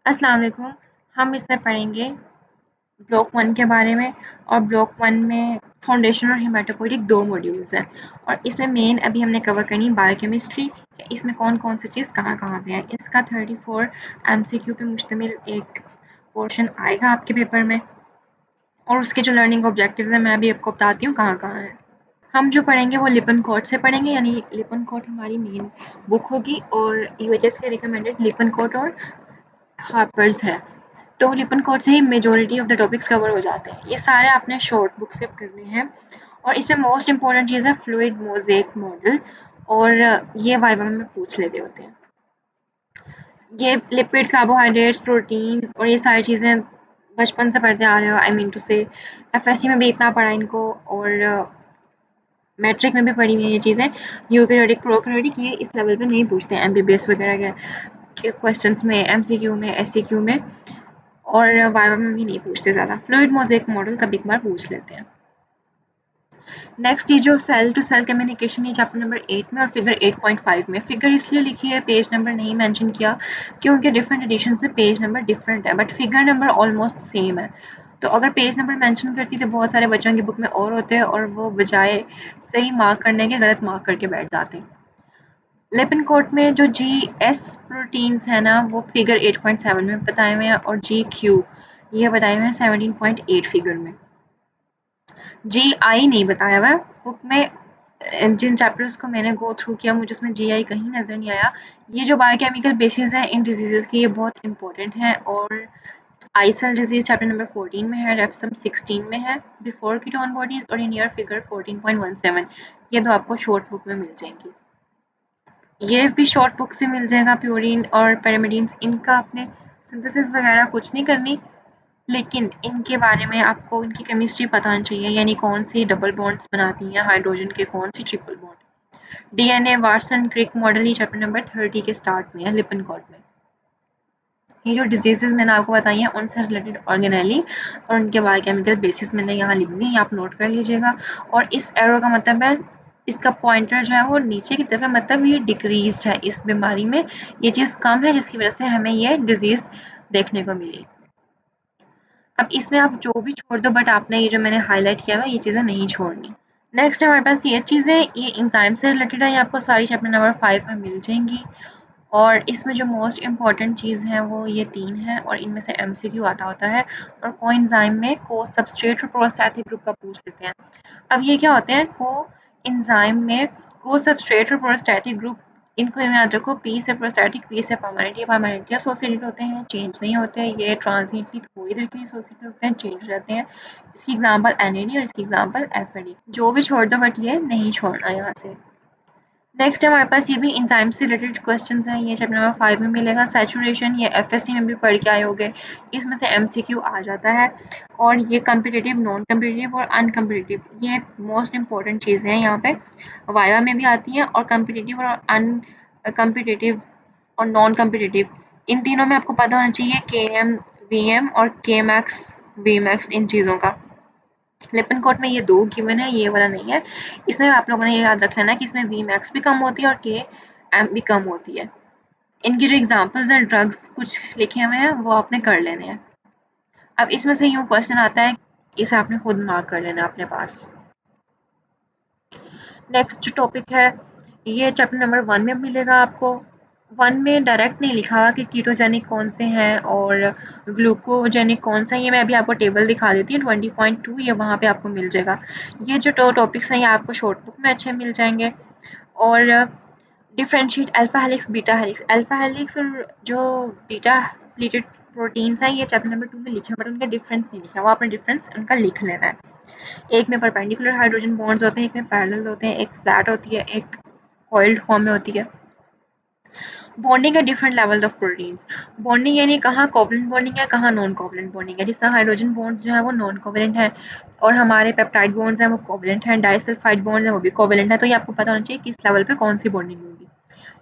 अस्सलाम वालेकुम। हम इसमें पढ़ेंगे ब्लॉक 1 के बारे में और ब्लॉक 1 में फाउंडेशन और हेमाटोपोइटिक 2 मॉड्यूल्स हैं और इसमें मेन अभी हमने कवर करनी है बायोकेमिस्ट्री। इसमें कौन-कौन सी चीज़ कहाँ-कहाँ पे है। इसका 34 एमसीक्यू पे मुश्तमिल एक पोर्शन आएगा आपके पेपर में और उसके जो लर्निंग ऑब्जेक्टिव्स हैं मैं अभी आपको बताती हूँ कहाँ-कहाँ हैं। हम जो पढ़ेंगे वो लिपनकोट से पढ़ेंगे, यानी लिपनकोट हमारी मेन बुक होगी और यूएचएस के रिकमेंडेड लिपनकोट और हार्पर्स है। तो लिपनकोट से ही majority of the topics cover हो जाते हैं। ये सारे आपने शॉर्ट बुक से करने हैं और इसमें मोस्ट इंपॉर्टेंट चीज़ है फ्लूइड मोज़ेक मॉडल और ये वाइवा में पूछ लेते होते हैं। ये लिपिड्स, कार्बोहाइड्रेट्स, प्रोटीन्स और ये सारी चीज़ें बचपन से पढ़ते आ रहे हो। आई मीन टू से एफएससी में भी इतना पढ़ा इनको और मैट्रिक में भी पढ़ी हुई है ये चीज़ें। यूकेरियोटिक, प्रोकैरियोटिक ये इस लेवल पे नहीं पूछते हैं एमबीबीएस वगैरह के क्वेश्चंस में, एमसीक्यू में, एससीक्यू में और वाइवा में भी नहीं पूछते ज़्यादा। फ्लूइड मोज़ेक मॉडल कभी कभार पूछ लेते हैं। नेक्स्ट ये जो सेल टू सेल कम्युनिकेशन ये चैप्टर नंबर 8 में और फिगर 8.5 में। फिगर इसलिए लिखी है, पेज नंबर नहीं मेंशन किया क्योंकि डिफरेंट एडिशन से पेज नंबर डिफरेंट है but figure number almost same है। तो अगर पेज नंबर मेंशन करती तो बहुत सारे बच्चों की बुक में और होते हैं और वो बजाय सही मार्क करने के गलत मार्क करके बैठ जाते हैं। लिपिनकोट में जो जी एस प्रोटीन्स है ना वो फिगर 8.7 में बताए हुए हैं और जी क्यू ये बताए हुए हैं 17.8 फिगर में। जी आई नहीं बताया हुआ है बुक में। जिन चैप्टर्स को मैंने गो थ्रू किया मुझे उसमें जी आई कहीं नज़र नहीं आया। ये जो बायोकेमिकल बेसिस हैं इन डिजीज़ के ये बहुत इंपॉर्टेंट हैं और आइसल डिजीज चैप्टर नंबर 14 में है, रेप्सम 16 में है, बिफोर कीटोन बॉडीज और इन ईयर फिगर 14.17। ये तो आपको शॉर्ट बुक में मिल जाएंगी। ये भी शॉर्ट बुक से मिल जाएगा। प्यूरिन और पैरामिडीन्स इनका आपने सिंथेसिस वगैरह कुछ नहीं करनी, लेकिन इनके बारे में आपको इनकी केमिस्ट्री पता होनी चाहिए, यानी कौन सी डबल बॉन्ड्स बनाती हैं हाइड्रोजन के, कौन सी triple bond. DNA Watson Crick model ही चैप्टर नंबर 30 के स्टार्ट में है लिपिनकोट में। ये जो डिजीजेज मैंने आपको बताई हैं उनसे रिलेटेड ऑर्गेनेली और उनके बायोकेमिकल बेसिस मैंने यहाँ लिख दी, आप नोट कर लीजिएगा। और इस एरो का मतलब है, इसका पॉइंटर जो है वो नीचे की तरफ है, मतलब ये डिक्रीज्ड है। इस बीमारी में ये चीज़ कम है जिसकी वजह से हमें ये डिजीज़ देखने को मिली। अब इसमें आप जो भी छोड़ दो बट आपने ये जो मैंने हाईलाइट किया हुआ ये चीज़ें नहीं छोड़नी। नेक्स्ट हमारे पास ये चीज़ें, ये एंजाइम से रिलेटेड है, ये आपको सारी चैप्टर नंबर 5 में मिल जाएंगी और इसमें जो मोस्ट इम्पॉर्टेंट चीज़ है वो ये 3 है और इनमें से एमसीक्यू आता होता है और कोएंजाइम में को सबस्ट्रेट और प्रोस्टैटिक ग्रुप का पूछ लेते हैं। अब ये क्या होते हैं, को एंजाइम में को सबस्ट्रेट और प्रोस्टैटिक ग्रुप, इनको याद रखो, पी से प्रोस्टैटिक, पी से परमानेंट। ये परमानेंटली एसोसिएटेड होते हैं, चेंज नहीं होते, ये ट्रांजिएंटली थोड़ी देर के लिए एसोसिएटेड होते हैं, चेंज रहते हैं। इसकी एग्जांपल एनएडी और इसकी एग्जांपल एफएडी। जो भी छोड़ दो बट ये नहीं छोड़ना यहाँ से। नेक्स्ट हमारे पास ये भी एंजाइम से रिलेटेड क्वेश्चंस हैं, ये चैप्टर नंबर 5 में मिलेगा। सैचुरेशन ये एफएससी में भी पढ़ के आए होंगे, इसमें से एमसीक्यू आ जाता है और ये कम्पिटिटिव, नॉन कम्पिटिटिव और अनकम्पिटिटिव ये मोस्ट इंपॉर्टेंट चीज़ें हैं यहाँ पे, वाइवा में भी आती हैं। और कम्पिटिटिव और अनकम्पिटिटिव और नॉन कम्पिटिटिव इन तीनों में आपको पता होना चाहिए के एम वी एम और के मैक्स वी मैक्स इन चीज़ों का। लिपिनकोट में ये 2 गिवन है, ये वाला नहीं है। इसमें आप लोगों ने ये याद रख लेना कि इसमें वी मैक्स भी कम होती है और के एम भी कम होती है। इनकी जो एग्जांपल्स हैं ड्रग्स कुछ लिखे हुए हैं वो आपने कर लेने हैं। अब इसमें से यूँ क्वेश्चन आता है, इसे आपने खुद मार्क कर लेना अपने पास। नेक्स्ट जो टॉपिक है ये चैप्टर नंबर 1 में मिलेगा आपको। 1 में डायरेक्ट नहीं लिखा हुआ कि कीटोजेनिक कौन से हैं और ग्लूकोजेनिक कौन सा है, ये मैं अभी आपको टेबल दिखा देती हूँ 20.2, ये वहाँ पे आपको मिल जाएगा। ये जो टॉपिक्स हैं ये आपको शॉर्ट बुक में अच्छे मिल जाएंगे। और differentiate alpha helix, beta helix. Alpha helix और जो बीटा प्लीटेड प्रोटीन्स हैं ये चैप्टर नंबर 2 में लिखे हैं बट उनका डिफरेंस नहीं लिखा हुआ, आपने डिफरेंस उनका लिख लेना है। एक में परपेंडिकुलर हाइड्रोजन बॉन्ड्स होते हैं, एक में पैरेलल होते हैं, एक फ्लैट होती है, एक कॉइल्ड फॉर्म में होती है। बॉन्डिंग है different level of proteins. Bonding यानी कहाँ कोवलेंट बॉन्डिंग है, कहाँ नॉन कोवलेंट बॉन्डिंग है। जिस तरह हाइड्रोजन बॉन्ड्स जो है वो नॉन कोवलेंट है और हमारे पेप्टाइड बॉन्ड्स हैं वो कोवलेंट हैं, डाइसल्फाइड बॉन्ड्स हैं वो भी कोवलेंट है। तो ये आपको पता होना चाहिए किस लेवल पे कौन सी बॉन्डिंग होगी।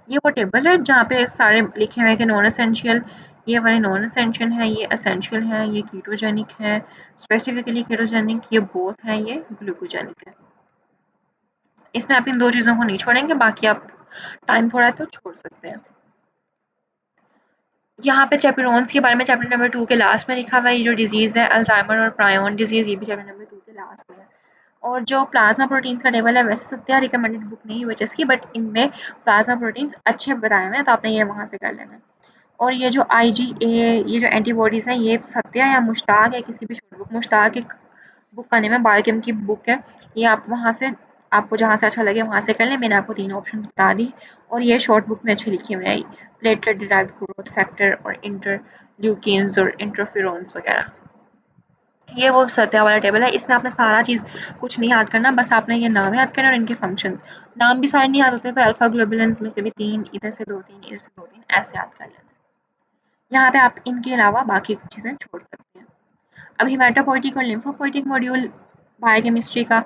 ये वो टेबल है जहाँ पे सारे लिखे हुए हैं कि नॉन एसेंशियल, ये वाले नॉन एसेंशियल है, ये एसेंशियल है, ये कीटोजेनिक है, स्पेसिफिकली कीटोजेनिक, ये बोथ है, ये ग्लूकोजेनिक है। इसमें आप इन 2 चीज़ों को नहीं छोड़ेंगे, बाकी आप टाइम थोड़ा है तो छोड़ सकते हैं। यहाँ पे चैपेरोन्स के बारे में चैप्टर नंबर 2 के लास्ट में लिखा हुआ है। ये जो डिजीज़ है अल्जाइमर और प्रायोन डिजीज़, ये भी चैप्टर नंबर 2 के लास्ट में है। और जो प्लाज्मा प्रोटीन्स का टेबल है, वैसे सत्या रिकमेंडेड बुक नहीं हुई की, बट इनमें प्लाज्मा प्रोटीन्स अच्छे बताए हुए हैं, तो आपने ये वहाँ से कर लेना है। और ये जो IgA, ये जो एंटीबॉडीज़ हैं, ये सत्या या मुश्ताक है, किसी भी शॉर्ट बुक, मुश्ताक एक बुक का नेम है, बायोकेम की बुक है। ये आप वहाँ से, आपको जहाँ से अच्छा लगे वहाँ से कर लें। मैंने आपको 3 ऑप्शंस बता दी और ये शॉर्ट बुक में अच्छी लिखी हुई है, प्लेटलेट डिराइव्ड ग्रोथ फैक्टर और इंटरल्यूकिन्स और इंटरफेरोन्स वगैरह। ये वो सत्या वाला टेबल है, इसमें आपने सारा चीज़ कुछ नहीं याद करना, बस आपने ये नाम याद करना और इनके फंक्शंस। नाम भी सारे नहीं याद होते तो अल्फा ग्लोबुलिन्स में से भी 3, इधर से 2 3, इधर से 2 3, ऐसे याद कर लेना। यहाँ पे आप इनके अलावा बाकी चीज़ें छोड़ सकते हैं। अब हिमेटोपोइटिक और लिम्फोपोइटिक मॉड्यूल बायोकेमिस्ट्री का,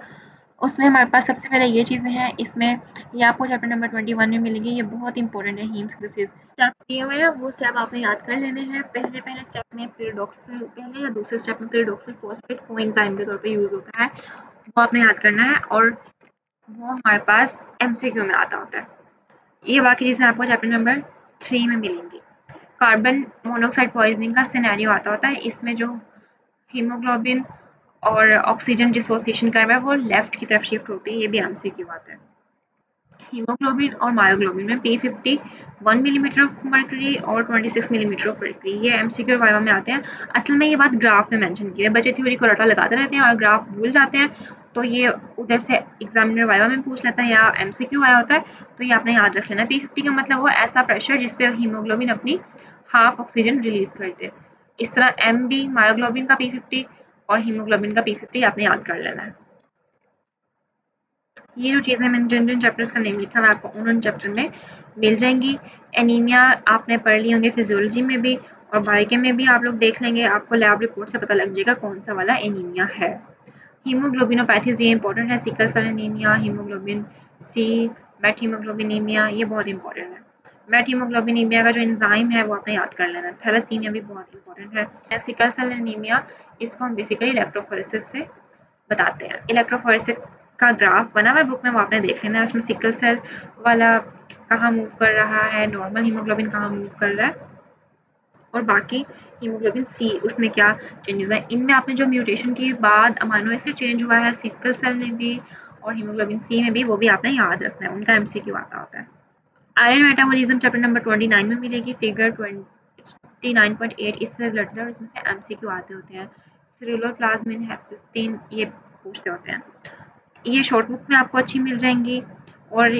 उसमें हमारे पास सबसे पहले ये चीज़ें हैं। इसमें ये आपको चैप्टर नंबर 21 में मिलेंगी। ये बहुत इंपॉर्टेंट है। हीम सिंथेसिस स्टेप्स दिए हुए हैं, वो स्टेप आपने याद कर लेने हैं। पहले स्टेप में पिरिडोक्सिल, पहले या दूसरे स्टेप में पिरिडोक्सिल फॉस्फेट कोएंजाइम के तौर पे यूज़ होता है, वो आपने याद करना है और वो हमारे पास MCQ में आता होता है। ये बाकी चीज़ें आपको चैप्टर नंबर 3 में मिलेंगी। कार्बन मोनोऑक्साइड पॉइजनिंग का सिनेरियो आता होता है। इसमें जो हीमोग्लोबिन और ऑक्सीजन डिसोसिएशन कर्व है वो लेफ्ट की तरफ शिफ्ट होती है, ये भी MCQ आता है। हीमोग्लोबिन और मायोग्लोबिन में P50 1 मिलीमीटर ऑफ मर्करी और 26 मिलीमीटर ऑफ मर्करी, ये MCQ और वाइवा में आते हैं। असल में ये बात ग्राफ में मेंशन की है, बच्चे थ्योरी को रटा लगाते रहते हैं और ग्राफ भूल जाते हैं, तो ये उधर से एग्जामिनर वाइवा में पूछ लेता है या MCQ आया होता है, तो ये आपने याद रख लेना। P50 का मतलब हुआ ऐसा प्रेशर जिसपे हीमोग्लोबिन अपनी हाफ ऑक्सीजन रिलीज कर दे। इस तरह MB मायोग्लोबिन का P50 और हीमोग्लोबिन का P50 आपने याद कर लेना है। ये जो चीज़ें मैंने जिन जिन चैप्टर्स का नेम लिखा है आपको उन चैप्टर में मिल जाएंगी। एनीमिया आपने पढ़ ली होंगे फिजियोलॉजी में भी, और बायोकेम में भी आप लोग देख लेंगे, आपको लैब रिपोर्ट से पता लग जाएगा कौन सा वाला एनीमिया है। हीमोग्लोबिनोपैथीज ये इंपॉर्टेंट है, sickle cell anaemia, haemoglobin C, met हीमोग्लोबिनीमिया, ये बहुत इंपॉर्टेंट है। मेट हीमोग्लोबिनीमिया का जो एंजाइम है वो आपने याद कर लेना है। थैलेसीमिया भी बहुत इंपॉर्टेंट है। सिकल सेल एनीमिया, इसको हम बेसिकली इलेक्ट्रोफोरेसिस से बताते हैं। इलेक्ट्रोफोरेसिस का ग्राफ बना हुआ है बुक में, वो आपने देख लेना है। उसमें सिकल सेल वाला कहाँ मूव कर रहा है, नॉर्मल हीमोग्लोबिन कहाँ मूव कर रहा है, और बाकी हीमोग्लोबिन सी उसमें क्या चेंजेस हैं। इनमें आपने जो म्यूटेशन के बाद अमाइनो एसिड चेंज हुआ है सिकल सेल में भी और हीमोग्लोबिन सी में भी, वो भी आपने याद रखना है, उनका MCQ आता होता है। आयरन मेटाबॉलिज्म चैप्टर नंबर 29 में मिलेगी, फिगर 29.8 इससे रिलेटेड है और इसमें से MCQ आते होते हैं। सेलुलर प्लाज्मिन, हेफिस्टीन, ये पूछते होते हैं। ये शॉर्ट बुक में आपको अच्छी मिल जाएंगी। और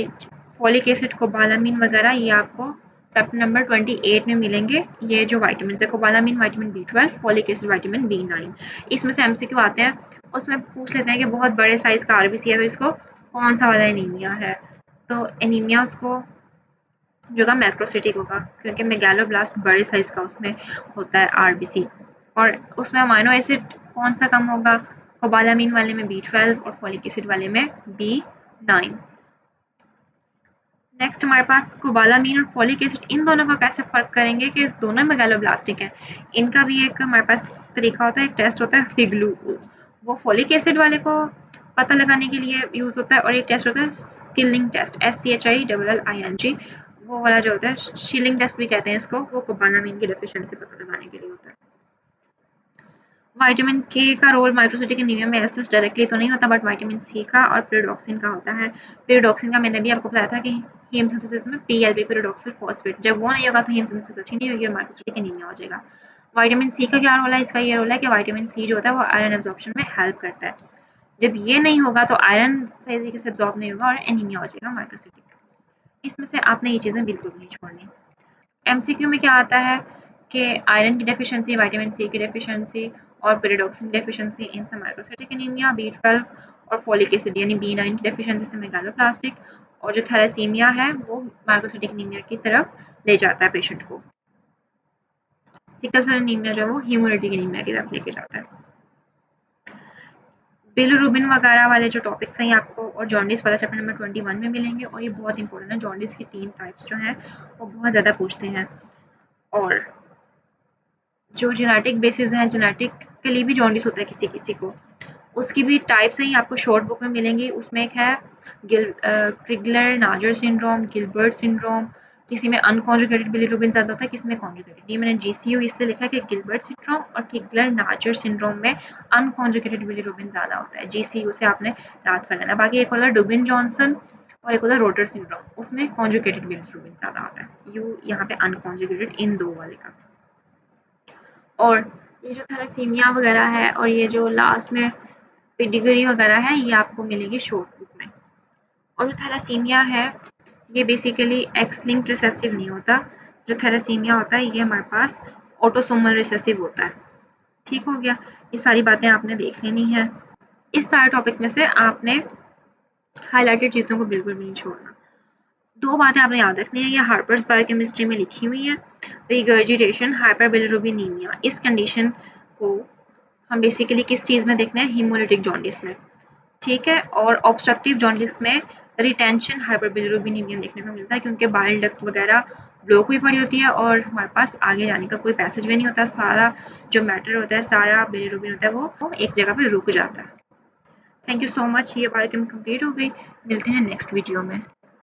फॉलिक एसिड, कोबालामिन वगैरह ये आपको चैप्टर नंबर 28 में मिलेंगे। ये जो वाइटामिन है, cobalamin vitamin B12, folic acid vitamin B9, इसमें से MCQ आते हैं। उसमें पूछ लेते हैं कि बहुत बड़े साइज का RBC है तो इसको कौन सा वाला एनीमिया है, तो एनीमिया उसको जो का मैक्रोसिटिक होगा, क्योंकि मेगालोब्लास्ट बड़े साइज का उसमें होता है RBC। और उसमें अमाइनो एसिड कौन सा कम होगा, कोबालामिन वाले में B12 और फॉलिक एसिड वाले में B9। नेक्स्ट हमारे पास कोबालामिन और फॉलिक एसिड, इन दोनों का कैसे फ़र्क करेंगे कि दोनों मेगालोब्लास्टिक हैं। इनका भी एक हमारे पास तरीका होता है, एक टेस्ट होता है फिग्लू, वो फॉलिक एसिड वाले को पता लगाने के लिए यूज़ होता है, और एक टेस्ट होता है स्किलिंग टेस्ट, SCHILLING, वो वाला जो होता है शिलिंग टेस्ट भी कहते हैं इसको, वो कोबालामिन की डेफिशिएंसी पता लगाने के लिए होता है। विटामिन के का रोल माइक्रोसिटिक एनीमिया में ऐसे डायरेक्टली तो नहीं होता, बट विटामिन सी का और pyridoxine का होता है। pyridoxine का मैंने भी आपको बताया था कि हीम सिंथेसिस में PLP pyridoxal phosphate, जब वो नहीं होगा तो हीम सिंथेसिस अच्छी नहीं होगी और माइक्रोसिटिक एनीमिया हो जाएगा। विटामिन सी का क्या रोल है, इसका ये रोल है कि विटामिन सी जो होता है वो आयरन एब्जॉर्प्शन में हेल्प करता है। जब ये नहीं होगा तो आयरन सही तरीके से एब्जॉर्ब नहीं होगा और एनीमिया हो जाएगा माइक्रोसिटिक। इसमें से आपने ये चीज़ें बिल्कुल नहीं छोड़नी। MCQ में क्या आता है कि आयरन की डेफिशिएंसी, विटामिन सी की डेफिशिएंसी और pyridoxine डेफिशिएंसी, इनसे माइक्रोसिटिक एनीमिया, B12 और फॉलिक एसिड यानी B9 की डेफिशिएंसी से मेगालोप्लास्टिक, और जो थैलेसीमिया है वो माइक्रोसिटिक एनीमिया की तरफ ले जाता है पेशेंट को। सिकल सेल एनीमिया जो है वो हीमोलिटिक एनीमिया की तरफ लेके जाता है। बिलिरुबिन वगैरह वाले जो टॉपिक्स हैं ये आपको और जॉन्डिस वाला चैप्टर नंबर 21 में मिलेंगे, और ये बहुत इंपॉर्टेंट है। जॉन्डिस की 3 टाइप्स जो हैं वो बहुत ज़्यादा पूछते हैं, और जो जेनेटिक बेसिस हैं, जेनेटिकली भी जॉन्डिस होता है किसी किसी को, उसकी भी टाइप्स हैं, ये आपको शॉर्ट बुक में मिलेंगी। उसमें एक है क्रिगलर नाजर सिंड्रोम, गिलबर्ट सिंड्रोम, किसी में अनकॉन्जुगेटेड बिलीरुबिन ज़्यादा होता है, किसी में कॉन्जुगेटेड। ये मैंने GCU इसलिए लिखा है कि गिलबर्ट सिंड्रोम और किगलर-नाचर सिंड्रोम में अनकॉन्जुगेटेड बिलीरुबिन ज़्यादा होता है। GCU से आपने याद कर लेना। बाकी एक होता है डुबिन जॉनसन और एक होता है रोटर सिंड्रोम, उसमें कॉन्जुगेटेड बिलीरुबिन ज़्यादा होता है। यू यहाँ पे अनकॉन्जुगेटेड इन दो वाले का। और ये जो थैलेसीमिया वगैरह है और ये जो लास्ट में पेडिग्री वगैरह है, ये आपको मिलेगी शॉर्ट बुक में। और जो थैलेसीमिया है ये बेसिकली एक्स लिंक्ड रिसेसिव नहीं होता। जो थैलेसीमिया होता है ये हमारे पास ऑटोसोमल रिसेसिव होता है। ठीक हो गया, ये सारी बातें आपने देख लेनी है। इस सारे टॉपिक में से आपने हाईलाइटेड चीज़ों को बिल्कुल भी नहीं छोड़ना। दो बातें आपने याद रखनी है, ये हार्पर्स बायोकेमिस्ट्री में लिखी हुई है। रिगर्जिटेशन हाइपरबिलिरुबिनीमिया, इस कंडीशन को हम बेसिकली किस चीज़ में देखते हैं, हीमोलिटिक जॉन्डिस में। ठीक है, और ऑब्स्ट्रक्टिव जॉन्डिस में रिटेंशन हाइपरबिलिरुबिनीमिया देखने को मिलता है, क्योंकि बाइल डक्ट वगैरह ब्लॉक हुई पड़ी होती है और हमारे पास आगे जाने का कोई पैसेज भी नहीं होता। सारा जो मैटर होता है, सारा बिलिरुबिन होता है, वो एक जगह पे रुक जाता है। थैंक यू सो मच, ये बायोकेम कंप्लीट हो गई। मिलते हैं नेक्स्ट वीडियो में।